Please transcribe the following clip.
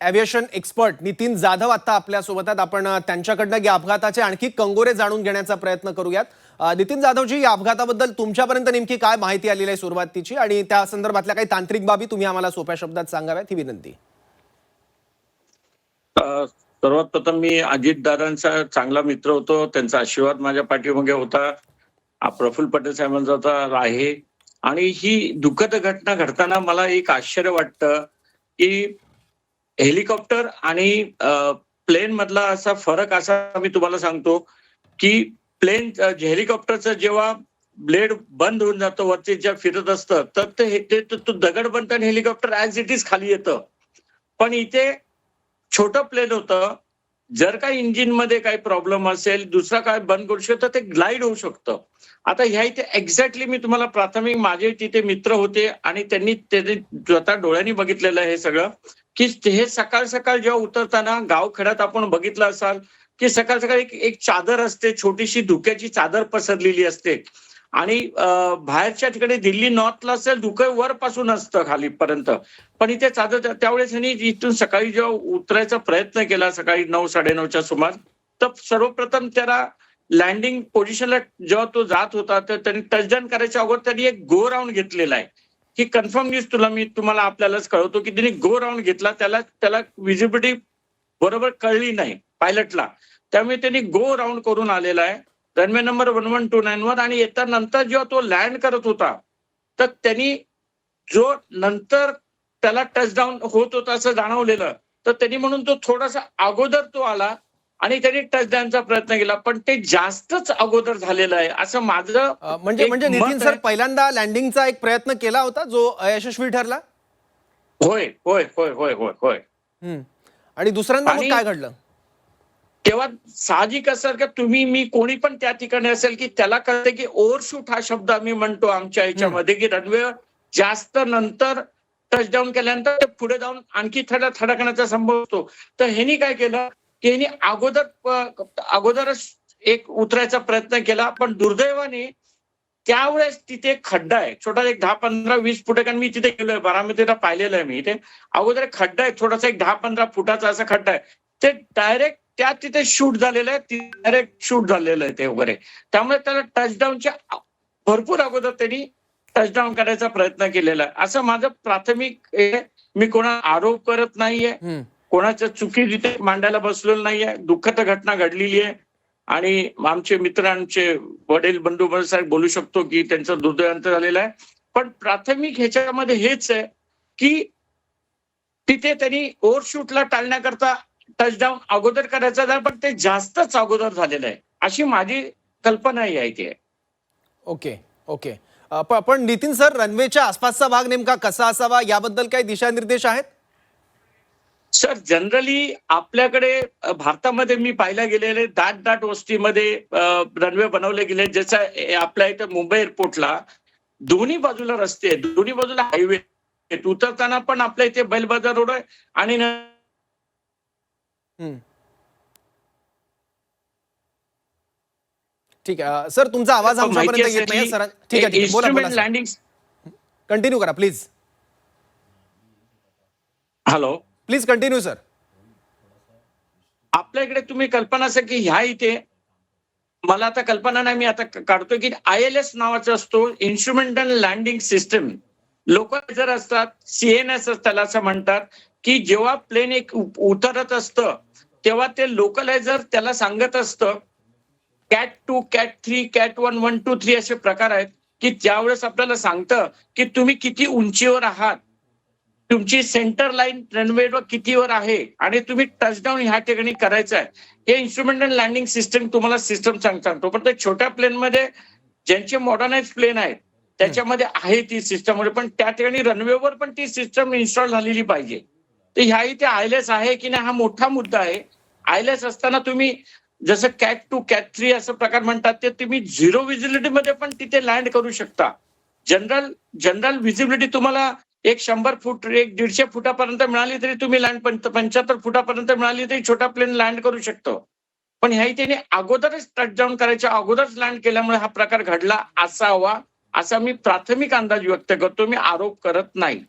Aviation expert Nitin Jadhav आता आपल्यासोबत आहेत. आपण त्यांच्याकडनं या अपघाताचे आणखी कंगोरे जाणून घेण्याचा प्रयत्न करूयात. नितीन जाधवजी, या अपघाताबद्दल तुमच्यापर्यंत नेमकी काय माहिती आलेली आहे सुरुवातीची, आणि त्या संदर्भातल्या काही तांत्रिक बाबी तुम्ही आम्हाला सोप्या शब्दात सांगाव्यात ही विनंती. सर्वात प्रथम मी अजितदादांचा चांगला मित्र होतो, त्यांचा आशीर्वाद माझ्या पाठीमागे होता, प्रफुल्ल पटेल साहेबांचा होता आहे. आणि ही दुःखद घटना घडताना मला एक आश्चर्य वाटतं की हेलिकॉप्टर आणि प्लेन मधला असा फरक असा मी तुम्हाला सांगतो की हेलिकॉप्टरचं जेव्हा ब्लेड बंद होऊन जातो वरती जेव्हा फिरत असतं तर ते तो दगड बनतं आणि हेलिकॉप्टर ऍज इट इज खाली येतं. पण इथे छोटं प्लेन होतं, जर का इंजिन मध्ये काही प्रॉब्लेम असेल, दुसरा काय बंद करू शकतो, ते ग्लाइड होऊ शकतं. आता ह्या इथे एक्झॅक्टली मी तुम्हाला प्राथमिक माझे तिथे मित्र होते आणि त्यांनी स्वतः डोळ्यांनी बघितलेलं आहे हे सगळं, की हे सकाळ सकाळ जेव्हा उतरताना गावखेड्यात आपण बघितलं असाल की सकाळ सकाळ एक चादर असते, छोटीशी धुक्याची चादर पसरलेली असते. आणि बाहेरच्या ठिकाणी दिल्ली नॉर्थला असेल धुकं वरपासून असतं खालीपर्यंत, पण इथे चादर. त्यावेळेस त्यांनी इथून सकाळी जेव्हा उतरायचा प्रयत्न केला सकाळी 9-9:30च्या सुमार, तर सर्वप्रथम त्याला लँडिंग पोझिशनला जेव्हा तो जात होता तर त्यांनी टचडाऊन करायच्या अगोदर त्यांनी एक गो राऊंड घेतलेला आहे. ही कन्फर्म न्यूज तुम्हाला आपल्यालाच कळवतो की त्यांनी गो राऊंड घेतला. त्याला विजिबिलिटी बरोबर कळली नाही पायलटला, त्यामुळे त्यांनी गो राऊंड करून आलेला आहे रनवे नंबर 1129 वर. आणि नंतर जेव्हा तो लँड करत होता तर त्यांनी जो नंतर त्याला टचडाऊन होत होता असं जाणवलेलं, तर त्यांनी म्हणून तो थोडासा अगोदर तो आला आणि त्यांनी टचडाऊनचा प्रयत्न केला, पण ते जास्तच अगोदर झालेलं आहे असं माझं म्हणजे नितीन सर, पहिल्यांदा लँडिंगचा एक प्रयत्न केला होता जो अयशस्वी ठरला. होय होय होय होय होय होय. आणि दुसऱ्यांदा मग काय घडलं? तेव्हा साहजिक असं का मी कोणी पण त्या ठिकाणी असेल की त्याला कळते की ओव्हरशूट हा शब्द आम्ही म्हणतो आमच्या ह्याच्यामध्ये, की रनवे जास्त नंतर टचडाऊन केल्यानंतर ते पुढे जाऊन आणखी थडकण्याचा संभव होतो. तर ह्यांनी काय केलं की ह्यांनी अगोदरच एक उतरायचा प्रयत्न केला, पण दुर्दैवाने त्यावेळेस तिथे खड्डा आहे छोटा, एक 10-15-20 फुट. कारण मी तिथे गेलोय, बारामतीला पाहिलेलं आहे मी. इथे अगोदर खड्डा आहे छोटासा, एक 10-15 फुटाचा असा खड्डा आहे. ते डायरेक्ट तिथे शूट झालेलं आहे, डायरेक्ट शूट झालेलं आहे ते वगैरे. त्यामुळे त्याला टचडाऊनच्या भरपूर अगोदर त्यांनी टचडाऊन करायचा प्रयत्न केलेला आहे असं माझं प्राथमिक. मी कोणा आरोप करत नाहीये, कोणाच्या चुकी तिथे मांडायला बसलेलं नाहीये. दुःखद घटना घडलेली आहे आणि आमचे मित्र, आमचे वडील बंधू साहेब बोलू शकतो की त्यांचं दुर्दैवांत झालेलं आहे. पण प्राथमिक ह्याच्यामध्ये हेच आहे की तिथे त्यांनी ओव्हरशूटला टाळण्याकरता टचडाऊन अगोदर करायचा झाला, पण ते जास्तच अगोदर झालेलं आहे अशी माझी कल्पना आहे इथे. Okay okay. पण नितीन सर, रनवेच्या आसपासचा भाग नेमका कसा असावा याबद्दल काही दिशानिर्देश आहेत? सर, जनरली आपल्याकडे भारतामध्ये मी पाहायला गेलेले दाट वस्तीमध्ये रनवे बनवले गेले. जसं आपल्या इथं मुंबई एअरपोर्टला दोन्ही बाजूला रस्ते आहेत, दोन्ही बाजूला हायवे आहेत. उतरताना पण आपल्या इथे बैल बाजार रोड आहे आणि ठीक आहे सर, तुमचा आवाज आमच्यापर्यंत येत नाही सर. ठीक आहे, बोला. लँडिंग कंटिन्यू करा please. Hello, please continue sir. आपल्या इकडे तुम्ही कल्पना असेल की ह्या इथे मला आता कल्पना नाही, मी आता काढतोय की ILS नावाचा असतो, इन्स्ट्रुमेंटल लँडिंग सिस्टम. लोकलायझर असतात, CNS त्याला असं म्हणतात, की जेव्हा प्लेन एक उतरत असतं तेव्हा ते लोकलायझर त्याला सांगत असतं कॅट 2, कॅट 3, कॅट 1, 1, 2, 3 असे प्रकार आहेत की ज्यावेळेस आपल्याला सांगतं की तुम्ही किती उंचीवर आहात, तुमची सेंटर लाईन रनवेवर कितीवर आहे आणि तुम्ही टचडाऊन ह्या ठिकाणी करायचं आहे. हे इन्स्ट्रुमेंटल लँडिंग सिस्टम तुम्हाला सिस्टम सांगतो. पण ते छोट्या प्लेनमध्ये ज्यांचे मॉडर्नाइज प्लेन आहेत त्याच्यामध्ये आहे ती सिस्टम, पण त्या ठिकाणी रनवेवर पण ती सिस्टम इन्स्टॉल झालेली पाहिजे. तर ह्या इथे ILS आहे की नाही हा मोठा मुद्दा आहे. ILS असताना तुम्ही जसं कॅट 2, कॅट 3 असं प्रकार म्हणतात, ते तुम्ही 0 व्हिजिबिलिटी मध्ये पण तिथे लँड करू शकता. जनरल व्हिजिबिलिटी तुम्हाला 100 फूट, 150 फुटापर्यंत मिळाली तरी तुम्ही लँड, 75 फुटापर्यंत मिळाली तरी छोटा प्लेन लँड करू शकतो. पण ह्या इथे अगोदरच टचडाऊन करायच्या अगोदरच लँड केल्यामुळे हा प्रकार घडला असावा असा मी प्राथमिक अंदाज व्यक्त करतो, मी आरोप करत नाही.